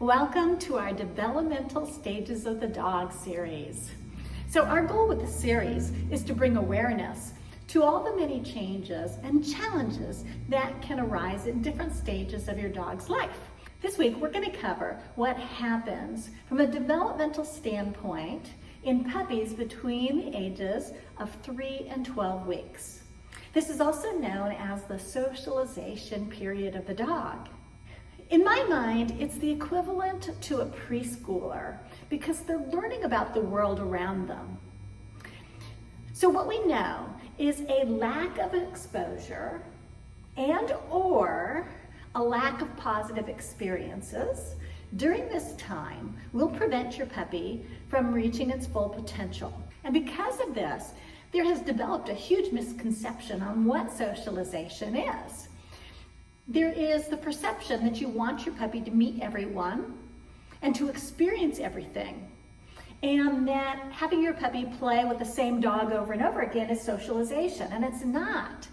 Welcome to our Developmental Stages of the Dog series. So our goal with the series is to bring awareness to all the many changes and challenges that can arise in different stages of your dog's life. This week we're going to cover what happens from a developmental standpoint in puppies between the ages of 3 and 12 weeks. This is also known as the socialization period of the dog. In my mind, it's the equivalent to a preschooler because they're learning about the world around them. So what we know is a lack of exposure and/or a lack of positive experiences during this time will prevent your puppy from reaching its full potential. And because of this, there has developed a huge misconception on what socialization is. There is the perception that you want your puppy to meet everyone and to experience everything, and that having your puppy play with the same dog over and over again is socialization, and it's not.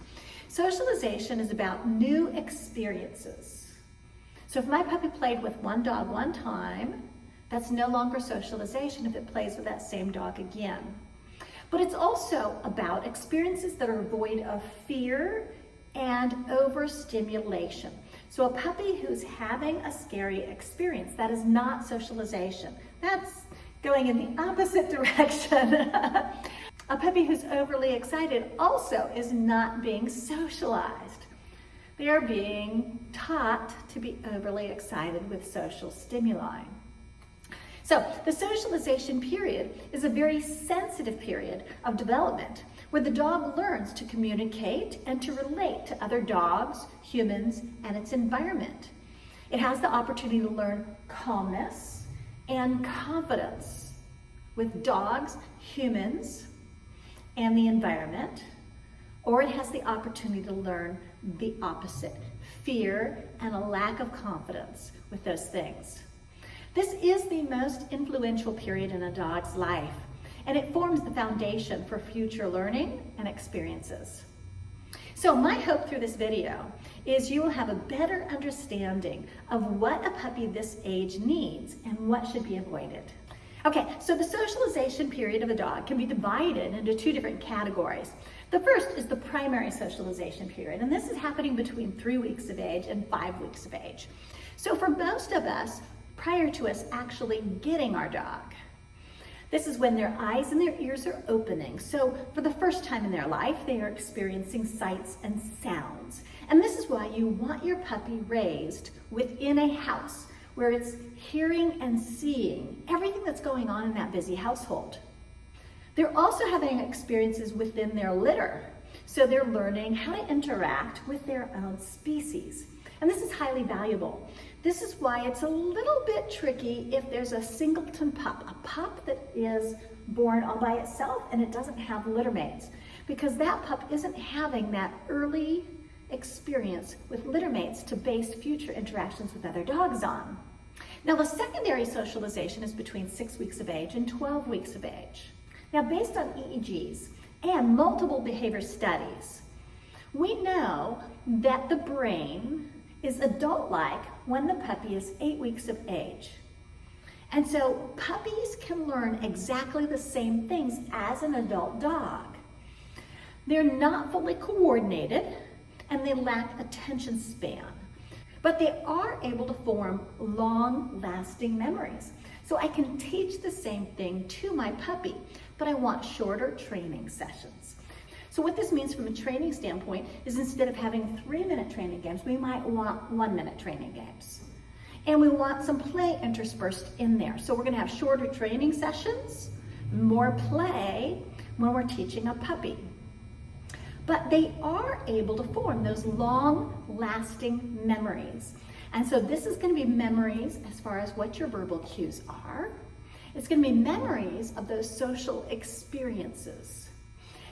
Socialization is about new experiences. So if my puppy played with one dog one time, that's no longer socialization if it plays with that same dog again. But it's also about experiences that are void of fear and overstimulation. So a puppy who's having a scary experience, that is not socialization. That's going in the opposite direction. A puppy who's overly excited also is not being socialized. They are being taught to be overly excited with social stimuli. So the socialization period is a very sensitive period of development where the dog learns to communicate and to relate to other dogs, humans, and its environment. It has the opportunity to learn calmness and confidence with dogs, humans, and the environment, or it has the opportunity to learn the opposite, fear and a lack of confidence with those things. This is the most influential period in a dog's life, and it forms the foundation for future learning and experiences. So my hope through this video is you will have a better understanding of what a puppy this age needs and what should be avoided. Okay, so the socialization period of a dog can be divided into two different categories. The first is the primary socialization period, and this is happening between 3 weeks of age and 5 weeks of age. So for most of us, prior to us actually getting our dog, this is when their eyes and their ears are opening. So for the first time in their life, they are experiencing sights and sounds. And this is why you want your puppy raised within a house where it's hearing and seeing everything that's going on in that busy household. They're also having experiences within their litter. So they're learning how to interact with their own species. And this is highly valuable. This is why it's a little bit tricky if there's a singleton pup, a pup that is born all by itself and it doesn't have litter mates, because that pup isn't having that early experience with litter mates to base future interactions with other dogs on. Now the secondary socialization is between 6 weeks of age and 12 weeks of age. Now based on EEGs and multiple behavior studies, we know that the brain is adult-like when the puppy is 8 weeks of age. And so puppies can learn exactly the same things as an adult dog. They're not fully coordinated and they lack attention span, but they are able to form long-lasting memories. So I can teach the same thing to my puppy, but I want shorter training sessions. So what this means from a training standpoint is instead of having 3-minute training games, we might want 1-minute training games. And we want some play interspersed in there. So we're gonna have shorter training sessions, more play when we're teaching a puppy. But they are able to form those long-lasting memories. And so this is gonna be memories as far as what your verbal cues are. It's gonna be memories of those social experiences.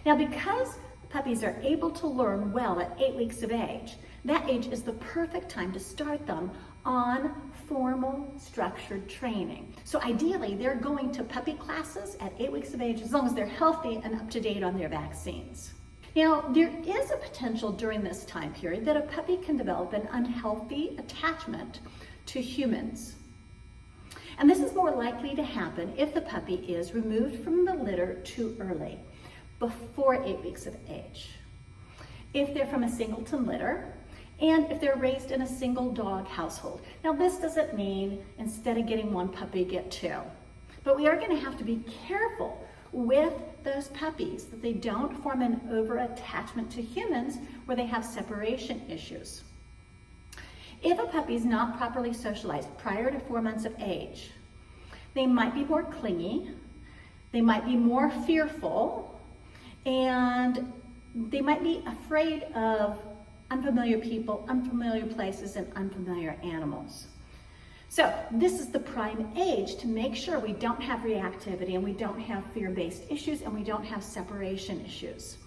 Now, because puppies are able to learn well at 8 weeks of age, that age is the perfect time to start them on formal structured training. So ideally, they're going to puppy classes at 8 weeks of age as long as they're healthy and up to date on their vaccines. Now, there is a potential during this time period that a puppy can develop an unhealthy attachment to humans. And this is more likely to happen if the puppy is removed from the litter too early, before 8 weeks of age. If they're from a singleton litter, and if they're raised in a single dog household. Now this doesn't mean instead of getting one puppy, get two. But we are going to have to be careful with those puppies that they don't form an over-attachment to humans where they have separation issues. If a puppy is not properly socialized prior to 4 months of age, they might be more clingy, they might be more fearful, and they might be afraid of unfamiliar people, unfamiliar places, and unfamiliar animals. So this is the prime age to make sure we don't have reactivity and we don't have fear-based issues and we don't have separation issues.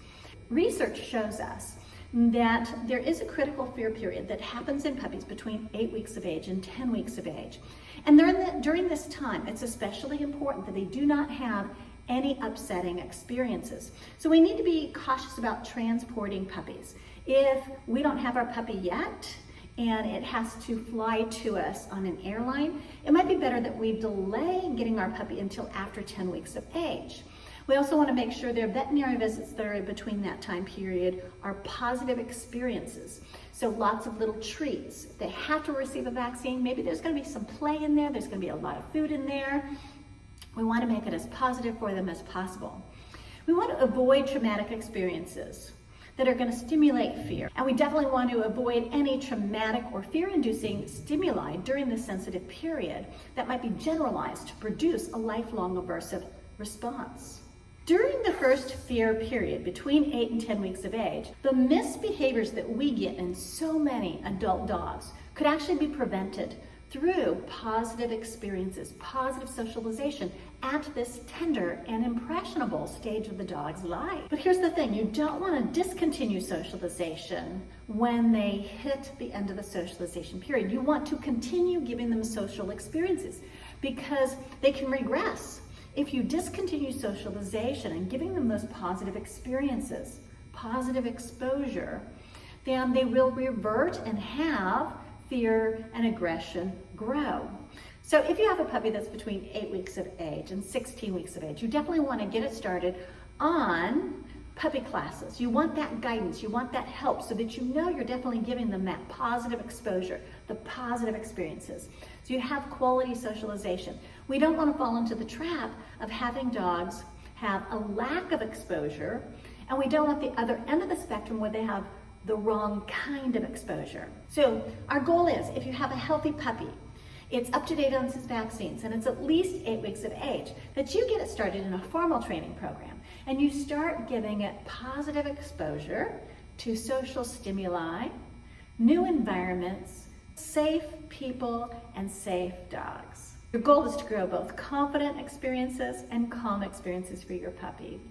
Research shows us that there is a critical fear period that happens in puppies between 8 weeks of age and 10 weeks of age. And during this time, it's especially important that they do not have any upsetting experiences. So we need to be cautious about transporting puppies. If we don't have our puppy yet and it has to fly to us on an airline, it might be better that we delay getting our puppy until after 10 weeks of age. We also want to make sure their veterinary visits that are between that time period are positive experiences. So lots of little treats. If they have to receive a vaccine, maybe there's going to be some play in there, there's going to be a lot of food in there. We want to make it as positive for them as possible. We want to avoid traumatic experiences that are going to stimulate fear. And we definitely want to avoid any traumatic or fear-inducing stimuli during this sensitive period that might be generalized to produce a lifelong aversive response. During the first fear period, between 8 and 10 weeks of age, the misbehaviors that we get in so many adult dogs could actually be prevented through positive experiences, positive socialization at this tender and impressionable stage of the dog's life. But here's the thing, you don't want to discontinue socialization when they hit the end of the socialization period. You want to continue giving them social experiences because they can regress. If you discontinue socialization and giving them those positive experiences, positive exposure, then they will revert and have fear and aggression grow. So if you have a puppy that's between 8 weeks of age and 16 weeks of age, you definitely want to get it started on puppy classes. You want that guidance, you want that help so that you know you're definitely giving them that positive exposure, the positive experiences. So you have quality socialization. We don't want to fall into the trap of having dogs have a lack of exposure, and we don't want the other end of the spectrum where they have the wrong kind of exposure. So our goal is, if you have a healthy puppy, it's up to date on its vaccines, and it's at least 8 weeks of age, that you get it started in a formal training program, and you start giving it positive exposure to social stimuli, new environments, safe people, and safe dogs. Your goal is to grow both confident experiences and calm experiences for your puppy.